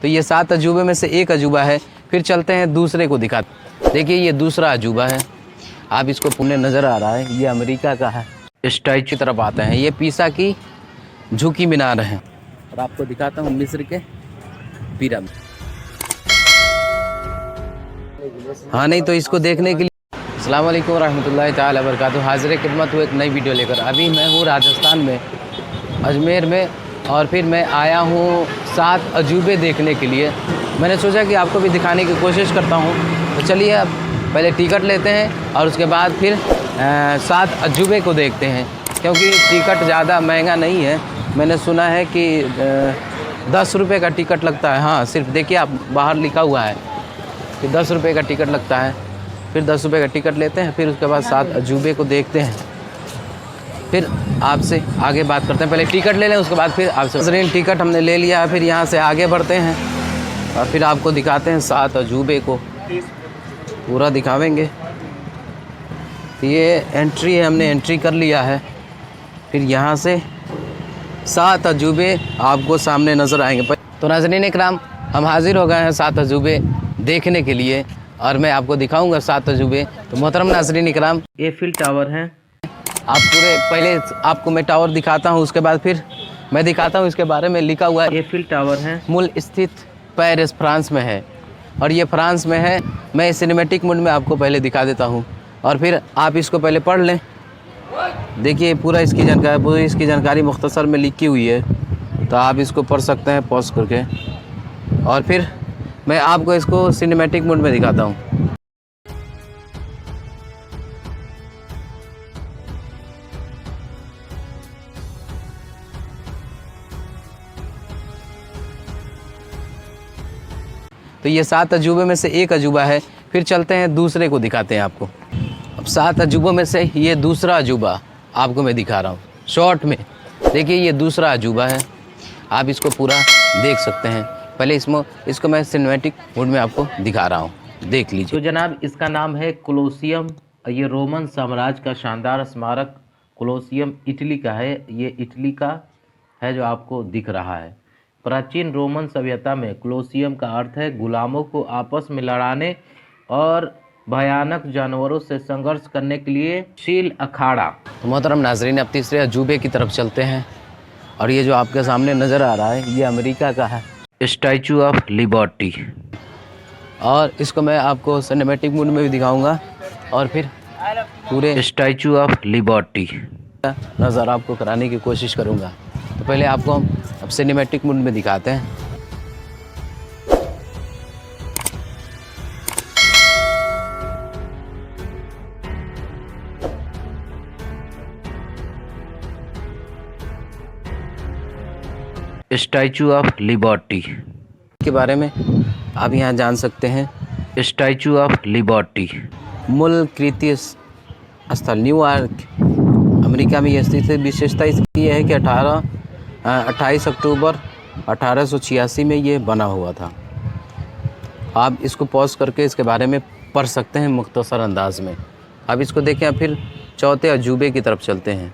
तो ये 7 अजूबे में से एक अजूबा है। फिर चलते हैं दूसरे को दिखाते। देखिए ये दूसरा अजूबा है, आप इसको पुणे नज़र आ रहा है, ये अमेरिका का है। स्टैचू की तरफ आते हैं, ये पीसा की झुकी मीनार है। और आपको दिखाता हूँ मिस्र के पिरामिड। हाँ नहीं तो इसको देखने के लिए अस्सलाम वालेकुम रहमतुल्लाहि ताला बरकातहू। हाज़िर खिदमत हूँ एक नई वीडियो लेकर। अभी मैं हूँ राजस्थान में, अजमेर में, और फिर मैं आया हूँ 7 अजूबे देखने के लिए। मैंने सोचा कि आपको भी दिखाने की कोशिश करता हूँ। तो चलिए अब पहले टिकट लेते हैं और उसके बाद फिर 7 अजूबे को देखते हैं, क्योंकि टिकट ज़्यादा महंगा नहीं है। मैंने सुना है कि 10 रुपये का टिकट लगता है। हाँ सिर्फ देखिए आप बाहर लिखा हुआ है कि 10 रुपये का टिकट लगता है। फिर 10 रुपये का टिकट लेते हैं, फिर उसके बाद 7 अजूबे को देखते हैं, फिर आपसे आगे बात करते हैं। पहले टिकट ले लें, उसके बाद फिर आपसे। टिकट हमने ले लिया, फिर यहाँ से आगे बढ़ते हैं और फिर आपको दिखाते हैं 7 अजूबे को, पूरा दिखावेंगे। तो ये एंट्री है, हमने एंट्री कर लिया है। फिर यहाँ से 7 अजूबे आपको सामने नज़र आएंगे। तो नाज़रीन इकराम, हम हाज़िर हो गए हैं 7 अजूबे देखने के लिए और मैं आपको दिखाऊंगा 7 अजूबे। तो मोहतरम नाज़रीन इकराम, एफिल टावर है। आप पूरे पहले आपको मैं टावर दिखाता हूँ, उसके बाद फिर मैं दिखाता हूँ इसके बारे में। लिखा हुआ है एफिल टावर है, मूल स्थित पेरिस फ्रांस में है, और ये फ्रांस में है। मैं सिनेमैटिक मोड में आपको पहले दिखा देता हूँ और फिर आप इसको पहले पढ़ लें। देखिए पूरा इसकी जानकारी मुख्तसर में लिखी हुई है, तो आप इसको पढ़ सकते हैं पॉज करके। और फिर मैं आपको इसको सिनेमैटिक मोड में दिखाता हूँ। तो ये 7 अजूबे में से एक अजूबा है। फिर चलते हैं दूसरे को दिखाते हैं आपको। अब 7 अजूबों में से ये दूसरा अजूबा आपको मैं दिखा रहा हूँ शॉर्ट में। देखिए ये दूसरा अजूबा है, आप इसको पूरा देख सकते हैं। पहले इसको मैं सिनेमैटिक मोड में आपको दिखा रहा हूँ, देख लीजिए। तो जनाब इसका नाम है कोलोसियम। ये रोमन साम्राज्य का शानदार स्मारक कोलोसियम इटली का है। ये इटली का है जो आपको दिख रहा है। प्राचीन रोमन सभ्यता में कोलोसियम का अर्थ है गुलामों को आपस में लड़ाने और भयानक जानवरों से संघर्ष करने के लिए शील अखाड़ा। तो मोहतरम नाजरीन, अब तीसरे अजूबे की तरफ चलते हैं और ये जो आपके सामने नज़र आ रहा है ये अमेरिका का है, स्टैचू ऑफ लिबर्टी। और इसको मैं आपको सिनेमैटिक मोड में भी दिखाऊंगा और फिर पूरे स्टैचू ऑफ लिबर्टी नज़र आपको कराने की कोशिश करूंगा। तो पहले आपको हम अब सिनेमैटिक मोड में दिखाते हैं। स्टैचू ऑफ लिबर्टी के बारे में आप यहाँ जान सकते हैं। स्टैचू ऑफ लिबर्टी मूल कृति स्थल न्यूयॉर्क अमेरिका में यह स्थित है। विशेषता इसकी यह है कि 28 अक्टूबर 1886 में ये बना हुआ था। आप इसको पॉज करके इसके बारे में पढ़ सकते हैं मुख्तसर अंदाज में। अब इसको देखें, फिर चौथे अजूबे की तरफ चलते हैं।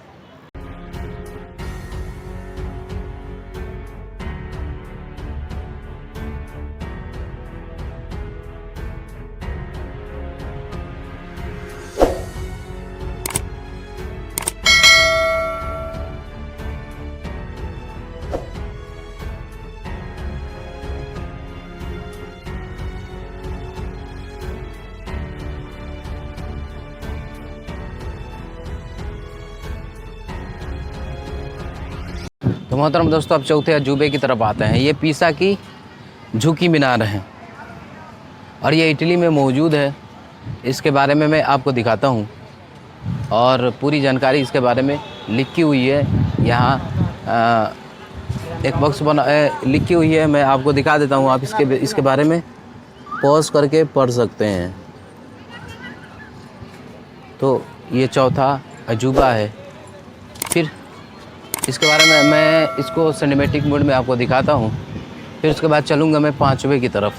तो मोहतरम दोस्तों, अब चौथे अजूबे की तरफ आते हैं। ये पीसा की झुकी मीनार है और ये इटली में मौजूद है। इसके बारे में मैं आपको दिखाता हूँ और पूरी जानकारी इसके बारे में लिखी हुई है। यहाँ एक बॉक्स लिखी हुई है, मैं आपको दिखा देता हूँ। आप इसके बारे में पॉज करके पढ़ सकते हैं। तो ये चौथा अजूबा है। फिर इसके बारे में मैं इसको सिनेमैटिक मोड में आपको दिखाता हूँ, फिर उसके बाद चलूँगा मैं 5वें की तरफ।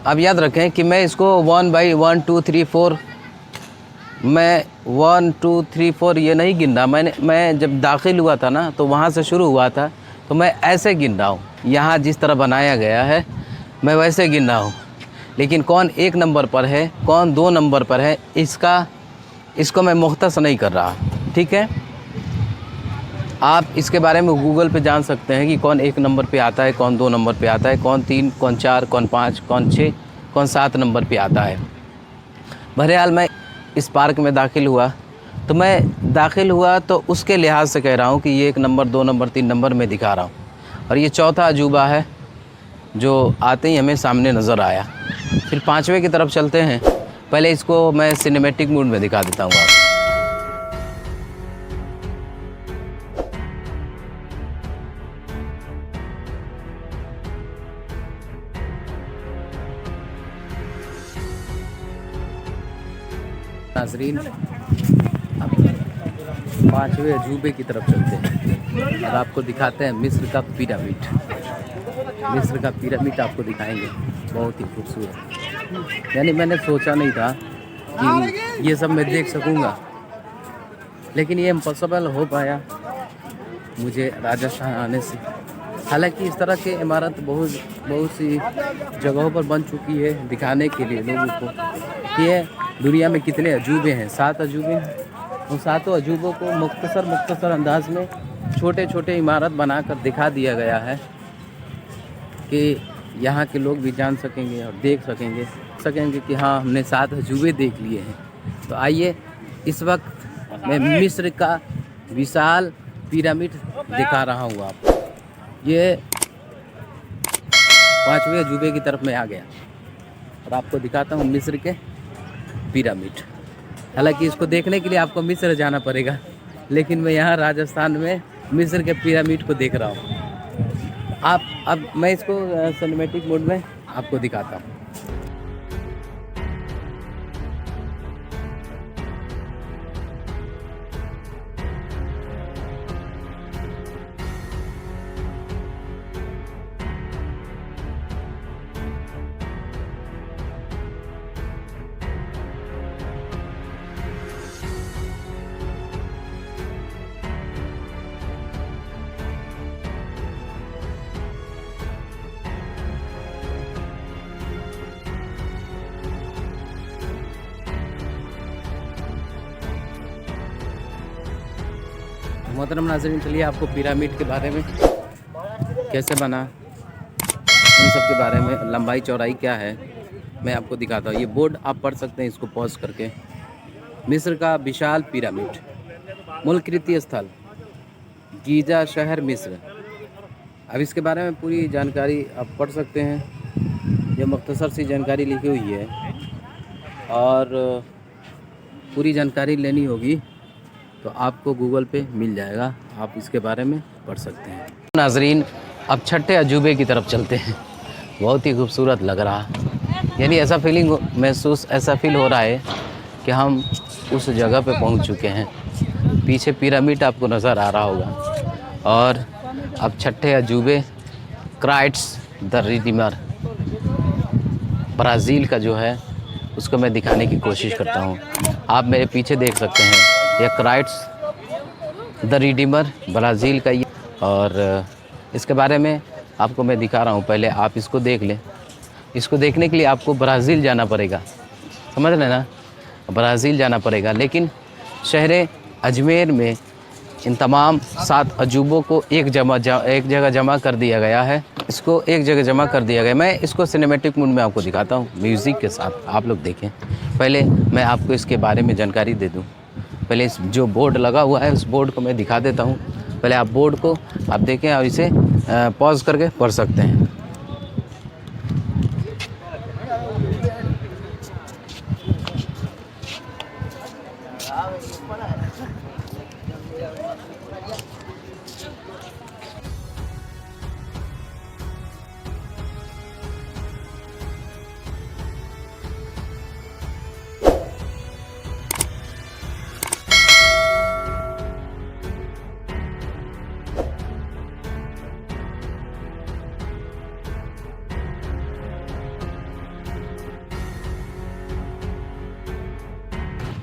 आप याद रखें कि मैं इसको 1 बाई 1 2 3 4 मैं 1 2 3 4 ये नहीं गिन रहा। मैं जब दाखिल हुआ था ना तो वहाँ से शुरू हुआ था, तो मैं ऐसे गिन रहा हूँ, यहाँ जिस तरह बनाया गया है मैं वैसे गिन रहा हूँ। लेकिन कौन 1 नंबर पर है, कौन 2 नंबर पर है, इसको मैं मुख्तस नहीं कर रहा, ठीक है। आप इसके बारे में गूगल पे जान सकते हैं कि कौन 1 नंबर पे आता है, कौन 2 नंबर पे आता है, कौन 3, कौन 4, कौन 5, कौन 6, कौन 7 नंबर पे आता है। बहरहाल मैं इस पार्क में दाखिल हुआ तो उसके लिहाज से कह रहा हूँ कि ये 1 नंबर, 2 नंबर, 3 नंबर में दिखा रहा हूँ। और ये चौथा अजूबा है जो आते ही हमें सामने नज़र आया। फिर 5वें की तरफ चलते हैं। पहले इसको मैं सिनेमैटिक मूड में दिखा देता हूँ आपको। नाज़रीन, अब 5वें अजूबे की तरफ चलते हैं और आपको दिखाते हैं मिस्र का पिरामिड। मिस्र का पिरामिड आपको दिखाएंगे, बहुत ही खूबसूरत। यानी मैंने सोचा नहीं था कि ये सब मैं देख सकूंगा, लेकिन ये इम्पॉसिबल हो पाया मुझे राजस्थान आने से। हालांकि इस तरह के इमारत बहुत सी जगहों पर बन चुकी है दिखाने के लिए लोगों को कि ये दुनिया में कितने अजूबे हैं। 7 अजूबे हैं। उन 7 अजूबों को मुख्तसर अंदाज में छोटे छोटे इमारत बनाकर दिखा दिया गया है कि यहाँ के लोग भी जान सकेंगे और देख सकेंगे कि हाँ, हमने 7 अजूबे देख लिए हैं। तो आइए, इस वक्त मैं मिस्र का विशाल पिरामिड दिखा रहा हूँ आपको। ये 5वें अजूबे की तरफ मैं आ गया और आपको दिखाता हूँ मिस्र के पिरामिड। हालांकि इसको देखने के लिए आपको मिस्र जाना पड़ेगा, लेकिन मैं यहाँ राजस्थान में मिस्र के पिरामिड को देख रहा हूँ। अब मैं इसको सिनेमैटिक मोड में आपको दिखाता हूँ। मोहतरम नाज़रीन, चलिए आपको पिरामिड के बारे में, कैसे बना, इन सब के बारे में, लंबाई चौड़ाई क्या है, मैं आपको दिखाता हूँ। ये बोर्ड आप पढ़ सकते हैं इसको पॉज करके। मिस्र का विशाल पिरामिड, मूलकृति स्थल गीज़ा शहर मिस्र। अब इसके बारे में पूरी जानकारी आप पढ़ सकते हैं। ये मुख्तसर सी जानकारी लिखी हुई है और पूरी जानकारी लेनी होगी तो आपको गूगल पे मिल जाएगा, आप इसके बारे में पढ़ सकते हैं। नाज़रीन, अब 6ठे अजूबे की तरफ चलते हैं। बहुत ही खूबसूरत लग रहा, यानी ऐसा फील हो रहा है कि हम उस जगह पे पहुंच चुके हैं। पीछे पिरामिड आपको नज़र आ रहा होगा। और अब 6ठे अजूबे क्राइट्स द रिडीमर, ब्राज़ील का जो है उसको मैं दिखाने की कोशिश करता हूँ। आप मेरे पीछे देख सकते हैं, यह क्राइट्स द रिडीमर ब्राज़ील का ये, और इसके बारे में आपको मैं दिखा रहा हूँ। पहले आप इसको देख लें। इसको देखने के लिए आपको ब्राज़ील जाना पड़ेगा, समझ रहे ना, ब्राज़ील जाना पड़ेगा। लेकिन शहर अजमेर में इन तमाम 7 अजूबों को एक जगह जमा कर दिया गया है। इसको एक जगह जमा कर दिया गया। मैं इसको सिनेमैटिक मूड में आपको दिखाता हूँ म्यूज़िक के साथ, आप लोग देखें। पहले मैं आपको इसके बारे में जानकारी दे दूँ। पहले इस जो बोर्ड लगा हुआ है उस बोर्ड को मैं दिखा देता हूँ। पहले आप बोर्ड को आप देखें और इसे पॉज करके पढ़ सकते हैं।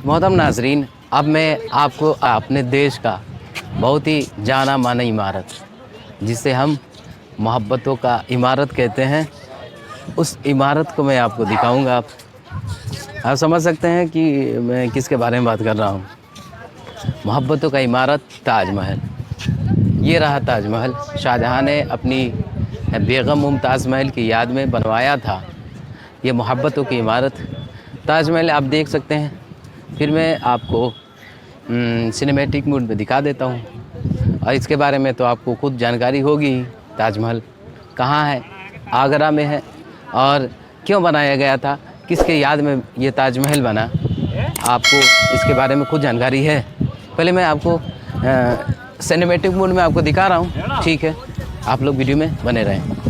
मोहतरम नाजरीन, अब मैं आपको अपने देश का बहुत ही जाना माना इमारत जिसे हम मोहब्बतों का इमारत कहते हैं, उस इमारत को मैं आपको दिखाऊंगा। आप समझ सकते हैं कि मैं किसके बारे में बात कर रहा हूँ। मोहब्बतों का इमारत ताजमहल। ये रहा ताजमहल, शाहजहाँ ने अपनी बेगम मुमताज़ महल की याद में बनवाया था ये मोहब्बतों की इमारत ताजमहल। आप देख सकते हैं। फिर मैं आपको सिनेमैटिक मूड में दिखा देता हूँ, और इसके बारे में तो आपको खुद जानकारी होगी। ताजमहल कहाँ है? आगरा में है। और क्यों बनाया गया था, किसके याद में ये ताजमहल बना, आपको इसके बारे में खुद जानकारी है। पहले मैं आपको सिनेमैटिक मूड में आपको दिखा रहा हूँ, ठीक है? आप लोग वीडियो में बने रहें।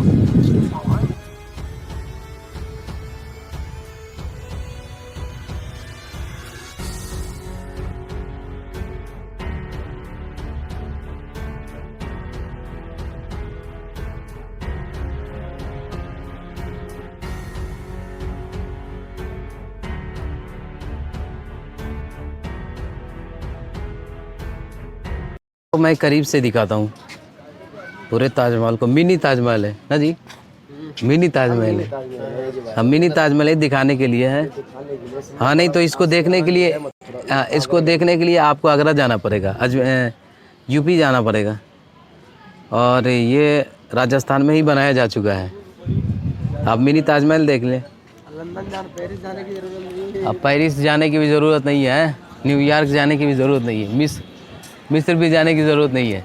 तो मैं करीब से दिखाता हूँ पूरे ताजमहल को। मिनी ताजमहल है ना जी, मिनी ताजमहल है। हम मिनी ताजमहल ही दिखाने के लिए है। हाँ, नहीं तो इसको देखने के लिए आपको आगरा जाना पड़ेगा, यूपी जाना पड़ेगा। और ये राजस्थान में ही बनाया जा चुका है। आप मिनी ताजमहल देख लें। पेरिस जाने की ज़रूरत नहीं है। अब पेरिस जाने की भी ज़रूरत नहीं है, न्यूयॉर्क जाने की भी ज़रूरत नहीं है, मिस्र भी जाने की ज़रूरत नहीं है।